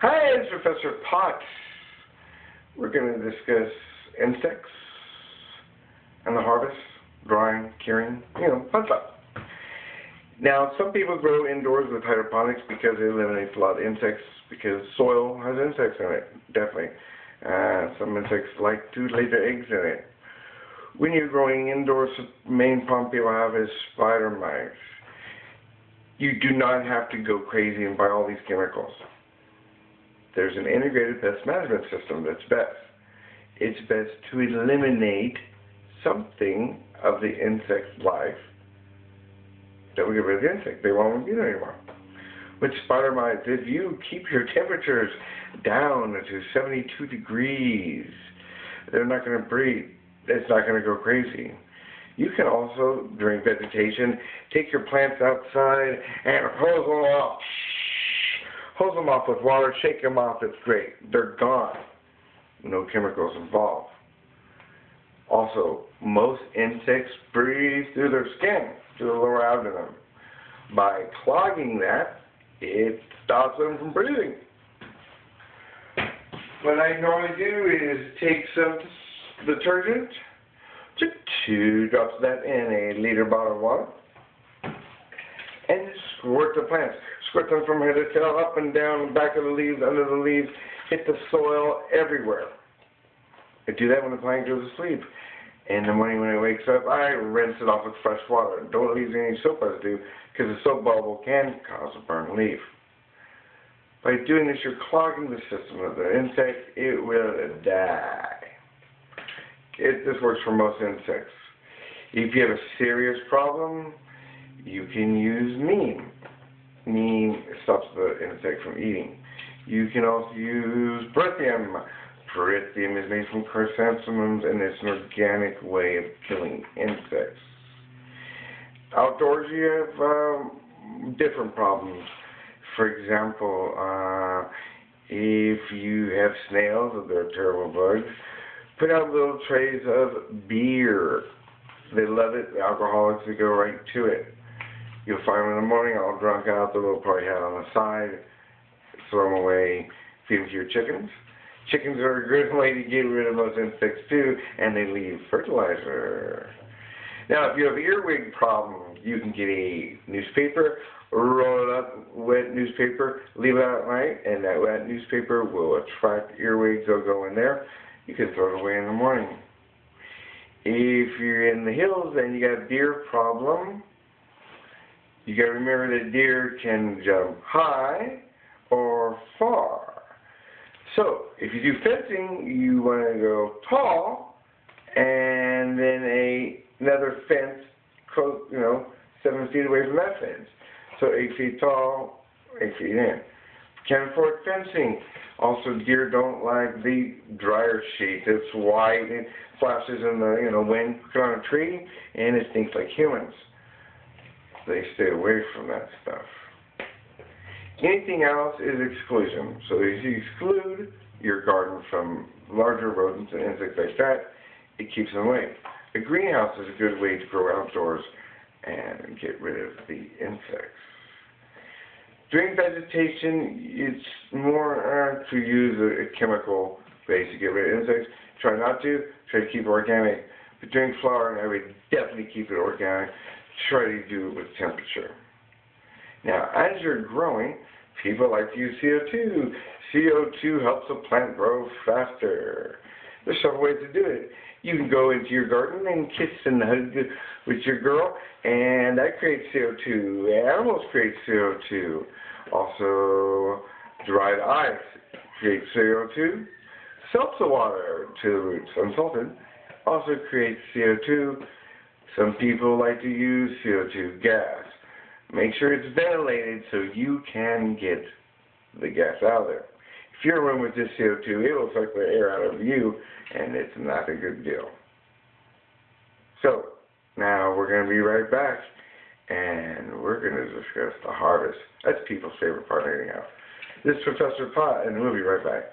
Hi, it's Professor Potts. We're going to discuss insects and the harvest, drying, curing, fun stuff. Now, some people grow indoors with hydroponics because it eliminates a lot of insects, because soil has insects in it, definitely. Some insects like to lay their eggs in it. When you're growing indoors, the main problem people have is spider mites. You do not have to go crazy and buy all these chemicals. There's an integrated pest management system that's best. It's best to eliminate something of the insect's life that will get rid of the insect. They won't be there anymore. With spider mites, if you keep your temperatures down to 72 degrees, they're not going to breed. It's not going to go crazy. You can also, during vegetation, take your plants outside and hose them off. Hose them off with water, shake them off, it's great. They're gone. No chemicals involved. Also, most insects breathe through their skin, through the lower abdomen. By clogging that, it stops them from breathing. What I normally do is take some detergent, just 2 drops of that in a liter bottle of water, and squirt the plants. Squirt them from head to tail, up and down, back of the leaves, under the leaves, hit the soil, everywhere. I do that when the plant goes to sleep. In the morning when it wakes up, I rinse it off with fresh water. Don't leave any soap residue, because the soap bubble can cause a burned leaf. By doing this, you're clogging the system of the insect. It will die. This works for most insects. If you have a serious problem, you can use neem. Neem stops the insect from eating. You can also use Brithium. Brithium is made from chrysanthemums, and it's an organic way of killing insects. Outdoors, you have different problems. For example, if you have snails, they're terrible bugs, put out little trays of beer. They love it. The alcoholics will go right to it. You'll find them in the morning all drunk out, the little party hat on the side, throw them away, feed them to your chickens. Chickens are a good way to get rid of those insects too, and they leave fertilizer. Now, if you have earwig problem, you can get a newspaper, roll it up, wet newspaper, leave it out at night, and that wet newspaper will attract earwigs. They'll go in there. You can throw it away in the morning. If you're in the hills and you got a deer problem, you got to remember that deer can jump high or far. So, if you do fencing, you want to go tall, and then another fence, 7 feet away from that fence. So 8 feet tall, 8 feet in. Can't afford fencing. Also, deer don't like the dryer sheet. It's white, it flashes in the wind. Put it on a tree, and it stinks like humans. They stay away from that stuff. Anything else is exclusion. So if you exclude your garden from larger rodents and insects like that, it keeps them away. A greenhouse is a good way to grow outdoors and get rid of the insects. During vegetation, it's more to use a chemical base to get rid of insects. Try not to. Try to keep it organic. But during flowering, I would definitely keep it organic. Try to do it with temperature. Now, as you're growing, people like to use CO2. CO2 helps a plant grow faster. There's several ways to do it. You can go into your garden and kiss and hug with your girl, and that creates CO2. Animals create CO2. Also, dried ice creates CO2. Seltzer water to the roots, unsalted, also creates CO2. Some people like to use CO2 gas. Make sure it's ventilated so you can get the gas out of there. If you're in a room with this CO2, it will suck the air out of you, and it's not a good deal. So, now we're going to be right back, and we're going to discuss the harvest. That's people's favorite part of eating out. This is Professor Pot, and we'll be right back.